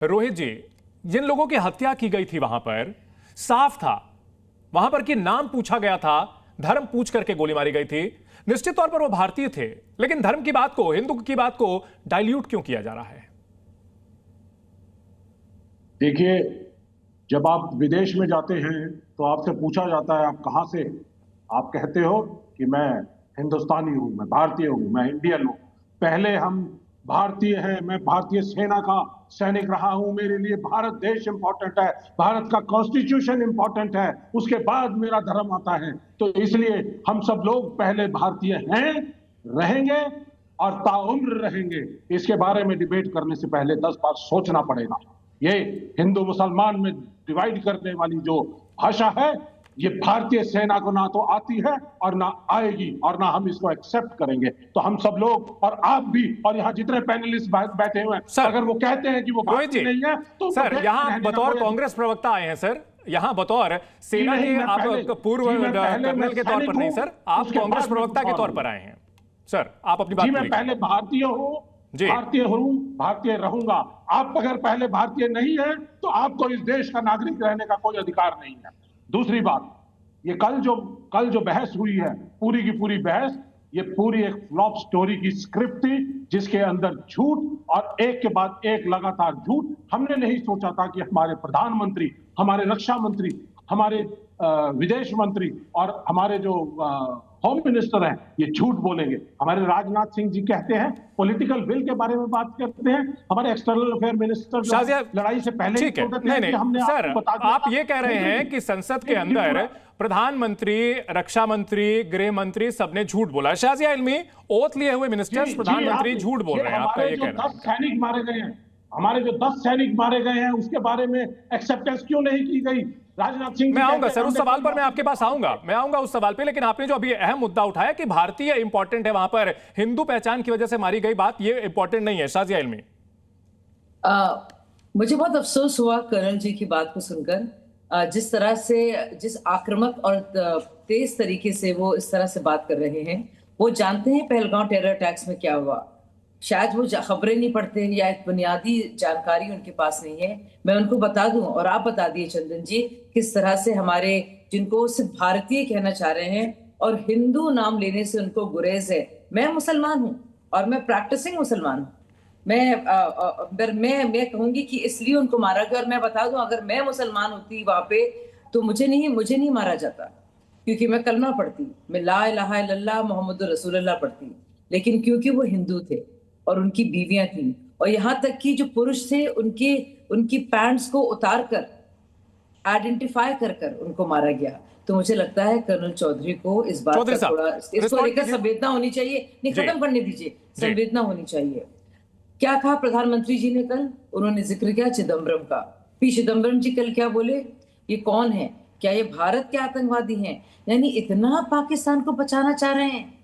रोहित जी, जिन लोगों की हत्या की गई थी वहां पर साफ था, वहां पर कि नाम पूछा गया था, धर्म पूछ करके गोली मारी गई थी। निश्चित तौर पर वो भारतीय थे, लेकिन धर्म की बात को, हिंदू की बात को डाइल्यूट क्यों किया जा रहा है? देखिए, जब आप विदेश में जाते हैं तो आपसे पूछा जाता है आप कहां से। आप कहते हो कि मैं हिंदुस्तानी हूं, मैं भारतीय हूं, मैं इंडियन हूं। पहले हम भारतीय हैं, मैं भारतीय सेना का सैनिक रहा हूं, मेरे लिए भारत देश इंपॉर्टेंट है, भारत का कॉन्स्टिट्यूशन इंपॉर्टेंट है, उसके बाद मेरा धर्म आता है। तो इसलिए हम सब लोग पहले भारतीय हैं, रहेंगे और ताउम्र रहेंगे। इसके बारे में डिबेट करने से पहले 10 बार सोचना पड़ेगा। ये हिंदू मुसलमान में डिवाइड करने वाली जो भाषा है, ये भारतीय सेना को ना तो आती है और ना आएगी, और ना हम इसको एक्सेप्ट करेंगे। तो हम सब लोग और आप भी और यहाँ जितने पैनलिस्ट बैठे हुए हैं, अगर वो कहते हैं कि वो भारतीय नहीं है तो सर, यहाँ बतौर कांग्रेस प्रवक्ता आए हैं सर, यहाँ बतौर सेना के आप पूर्व कर्नल के तौर पर नहीं सर, आप कांग्रेस प्रवक्ता के तौर पर आए हैं। सर, आप अपनी बात मैं पहले भारतीय हूँ, भारतीय रहूंगा। आप अगर पहले भारतीय नहीं है तो आपको इस देश का नागरिक रहने का कोई अधिकार नहीं है। दूसरी बात, ये कल जो बहस हुई है, पूरी की पूरी बहस, ये पूरी एक फ्लॉप स्टोरी की स्क्रिप्ट थी, जिसके अंदर झूठ और एक के बाद एक लगातार झूठ। हमने नहीं सोचा था कि हमारे प्रधानमंत्री, हमारे रक्षा मंत्री, हमारे विदेश मंत्री और हमारे जो होम मिनिस्टर हैं, ये झूठ बोलेंगे। हमारे राजनाथ सिंह जी कहते हैं पॉलिटिकल विल के बारे में बात करते हैं। हमारे एक्सटर्नल अफेयर मिनिस्टर लड़ाई से पहले ठीक है, नहीं सर, आप ये कह रहे हैं कि संसद के अंदर प्रधानमंत्री, रक्षा मंत्री, गृह मंत्री सबने झूठ बोला। शाजिया इल्मी, ओथ लिए हुए मिनिस्टर्स, प्रधानमंत्री झूठ बोल रहे हैं, आपका ये कहना है। 10 सैनिक मारे गए हैं, हमारे जो 10 सैनिक मारे गए हैं, उसके बारे में एक्सेप्टेंस क्यों नहीं की गई? राजनाथ सिंह, मैं आऊंगा सर, उस सवाल पर मैं आपके पास आऊंगा, उस सवाल पे। लेकिन आपने जो अभी अहम मुद्दा उठाया कि भारतीय इंपॉर्टेंट है, वहां पर हिंदू पहचान की वजह से मारी गई बात, ये इंपॉर्टेंट नहीं है। शाजिया इल्मी, मुझे बहुत अफसोस हुआ कर्नल जी की बात को सुनकर। जिस तरह से, जिस आक्रामक और तेज तरीके से वो इस तरह से बात कर रहे हैं। वो जानते हैं पहलगांव टेरर अटैक्स में क्या हुआ, शायद वो खबरें नहीं पढ़ते या एक बुनियादी जानकारी उनके पास नहीं है। मैं उनको बता दूं, और आप बता दिए चंदन जी, किस तरह से हमारे, जिनको सिर्फ भारतीय कहना चाह रहे हैं और हिंदू नाम लेने से उनको गुरेज है। मैं मुसलमान हूं और मैं प्रैक्टिसिंग मुसलमान हूं। मैं कहूंगी कि इसलिए उनको मारा गया। और मैं बता दूं, अगर मैं मुसलमान होती वहां पे तो मुझे नहीं मारा जाता, क्योंकि मैं कलमा पढ़ती, मैं ला इलाहा इल्लल्लाह मुहम्मदुर रसूलुल्लाह पढ़ती। लेकिन क्योंकि वो हिंदू थे और उनकी बीवियां थी, और यहाँ तक कि जो पुरुष थे उनकी पैंट्स को उतार कर, आइडेंटिफाई कर उनको मारा गया। तो मुझे लगता है कर्नल चौधरी को इस बात का थोड़ा इसको लेकर संवेदना होनी चाहिए। नहीं, खत्म करने दीजिए, संवेदना होनी चाहिए। क्या कहा प्रधानमंत्री जी ने कल? उन्होंने जिक्र किया चिदम्बरम का। पी चिदम्बरम जी कल क्या बोले? ये कौन है? क्या ये भारत के आतंकवादी हैं? यानी इतना पाकिस्तान को बचाना चाह रहे हैं।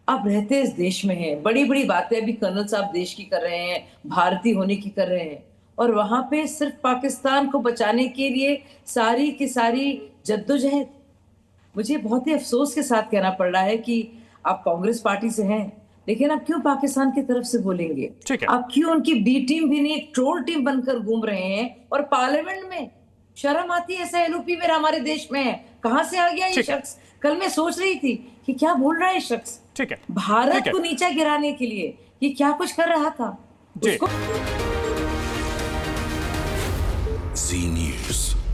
आप रहते इस देश में हैं, बड़ी बड़ी बातें अभी कर्नल साहब देश की कर रहे हैं, भारतीय होने की कर रहे हैं, और वहां पे सिर्फ पाकिस्तान को बचाने के लिए सारी की सारी जद्दोजहद। मुझे बहुत ही अफसोस के साथ कहना पड़ रहा है कि आप कांग्रेस पार्टी से हैं, लेकिन आप क्यों पाकिस्तान की तरफ से बोलेंगे? आप क्यों उनकी बी टीम भी नहीं, ट्रोल टीम बनकर घूम रहे हैं? और पार्लियामेंट में शर्म आती है? ऐसा एलओपी मेरा हमारे देश में है, कहां से आ गया ये शख्स? कल मैं सोच रही थी कि क्या बोल रहा है शख्स। ठीक है, भारत को नीचा गिराने के लिए ये क्या कुछ कर रहा था उसको। जी न्यूज़।